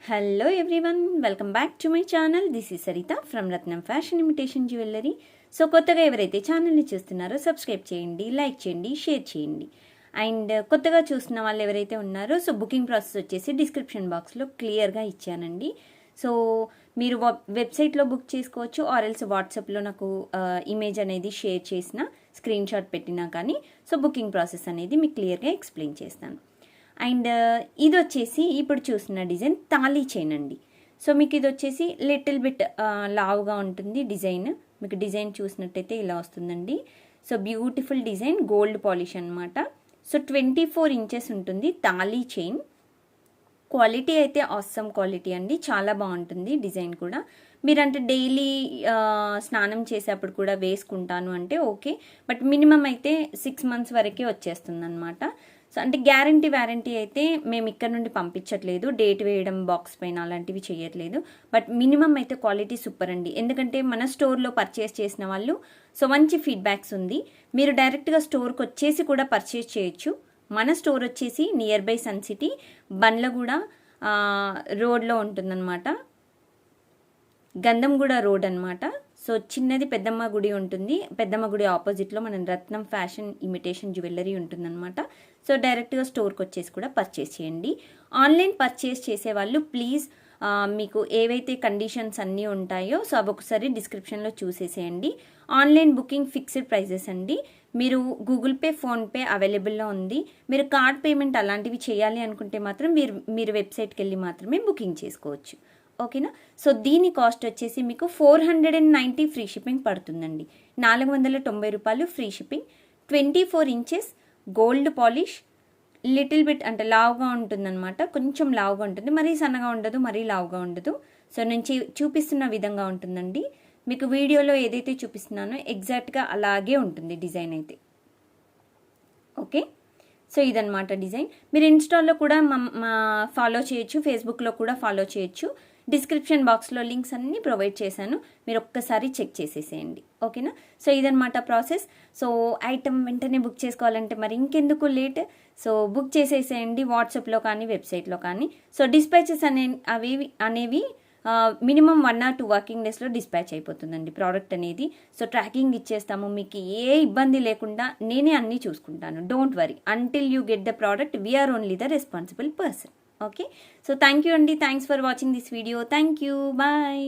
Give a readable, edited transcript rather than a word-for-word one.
Hello everyone, welcome back to my channel. This is Saritha from Ratnam fashion imitation jewellery. So కొత్తగా ఎవరైతే ఛానల్ని చూస్తున్నారో subscribe చేయండి, like చేయండి, షేర్ చేయండి. అండ్ కొత్తగా చూస్తున్న వాళ్ళు ఎవరైతే ఉన్నారో సో బుకింగ్ ప్రాసెస్ వచ్చేసి డిస్క్రిప్షన్ బాక్స్లో క్లియర్గా ఇచ్చానండి. సో మీరు వెబ్సైట్లో బుక్ చేసుకోవచ్చు, ఆర్ఎల్స్ వాట్సాప్లో నాకు ఇమేజ్ అనేది షేర్ చేసిన స్క్రీన్ షాట్ పెట్టినా కానీ సో బుకింగ్ ప్రాసెస్ అనేది మీకు క్లియర్గా ఎక్స్ప్లెయిన్ చేస్తాను. అండ్ ఇది వచ్చేసి ఇప్పుడు చూసిన డిజైన్ తాళీ చైన్ అండి. సో మీకు ఇది వచ్చేసి లిటిల్ బిట్ లావుగా ఉంటుంది డిజైన్. మీకు డిజైన్ చూసినట్టయితే ఇలా వస్తుందండి. So beautiful design, gold polish అనమాట. సో 24 ఇంచెస్ ఉంటుంది తాళీ చైన్. క్వాలిటీ అయితే ఆసమ్ క్వాలిటీ అండి, చాలా బాగుంటుంది డిజైన్ కూడా. మీరంటే డైలీ స్నానం చేసేప్పుడు కూడా వేసుకుంటాను అంటే ఓకే, బట్ మినిమం అయితే 6 months వరకే వచ్చేస్తుంది అనమాట. సో అంటే గ్యారంటీ వ్యారంటీ అయితే మేము ఇక్కడ నుండి పంపించట్లేదు, డేట్ వేయడం బాక్స్ పైన అలాంటివి చేయట్లేదు. బట్ మినిమం అయితే క్వాలిటీ సూపర్ అండి, ఎందుకంటే మన స్టోర్లో పర్చేస్ చేసిన వాళ్ళు సో మంచి ఫీడ్బ్యాక్స్ ఉంది. మీరు డైరెక్ట్గా స్టోర్కి వచ్చేసి కూడా పర్చేస్ చేయొచ్చు. మన స్టోర్ వచ్చేసి nearby Sun City Bandlaguda రోడ్లో ఉంటుందన్నమాట, గంధంగూడ రోడ్ అనమాట. సో చిన్నది పెద్దమ్మ గుడి ఉంటుంది, పెద్దమ్మ గుడి ఆపోజిట్లో మన రత్నం ఫ్యాషన్ ఇమిటేషన్ జ్యువెలరీ ఉంటుందన్నమాట. సో డైరెక్ట్గా స్టోర్కి వచ్చేసి కూడా పర్చేస్ చేయండి. ఆన్లైన్ పర్చేస్ చేసే వాళ్ళు ప్లీజ్ మీకు ఏవైతే కండిషన్స్ అన్నీ ఉంటాయో సో అవి ఒకసారి డిస్క్రిప్షన్లో చూసేసేయండి. ఆన్లైన్ బుకింగ్ ఫిక్స్డ్ ప్రైజెస్ అండి. మీరు గూగుల్ పే, ఫోన్పే అవైలబుల్లో ఉంది. మీరు కార్డ్ పేమెంట్ అలాంటివి చేయాలి అనుకుంటే మాత్రం మీరు వెబ్సైట్కి వెళ్ళి మాత్రమే బుకింగ్ చేసుకోవచ్చు. ఓకేనా. సో దీని కాస్ట్ వచ్చేసి మీకు 490 ఫ్రీ షిప్పింగ్ పడుతుందండి. 490 రూపాయలు free shipping. 24 inches gold polish, little bit అంటే లావుగా ఉంటుందన్నమాట, కొంచెం లావుగా ఉంటుంది, మరీ సన్నగా ఉండదు, మరీ లావుగా ఉండదు. సో నేను చూపిస్తున్న విధంగా ఉంటుందండి. మీకు వీడియోలో ఏదైతే చూపిస్తున్నానో ఎగ్జాక్ట్గా అలాగే ఉంటుంది డిజైన్ అయితే. ఓకే, సో ఇదన్నమాట డిజైన్. మీరు ఇన్స్టాల్లో కూడా మా ఫాలో చేయొచ్చు, ఫేస్బుక్లో కూడా ఫాలో చేయొచ్చు. డిస్క్రిప్షన్ బాక్స్లో లింక్స్ అన్నీ ప్రొవైడ్ చేశాను, మీరు ఒక్కసారి చెక్ చేసేసేయండి. ఓకేనా. సో ఇదన్నమాట ప్రాసెస్. సో ఐటమ్ వెంటనే బుక్ చేసుకోవాలంటే మరి ఇంకెందుకు లేట్, సో బుక్ చేసేసేయండి వాట్సాప్లో కానీ వెబ్సైట్లో కానీ. సో డిస్పాచెస్ అనేవి మినిమం 1 or 2 వర్కింగ్ డేస్లో డిస్పాచ్ అయిపోతుందండి ప్రోడక్ట్ అనేది. సో ట్రాకింగ్ ఇచ్చేస్తాము, మీకు ఏ ఇబ్బంది లేకుండా నేనే అన్నీ చూసుకుంటాను. Don't worry, until you get the product we are only the responsible person. Okay, so thank you అండి, thanks for watching this video. Thank you, bye.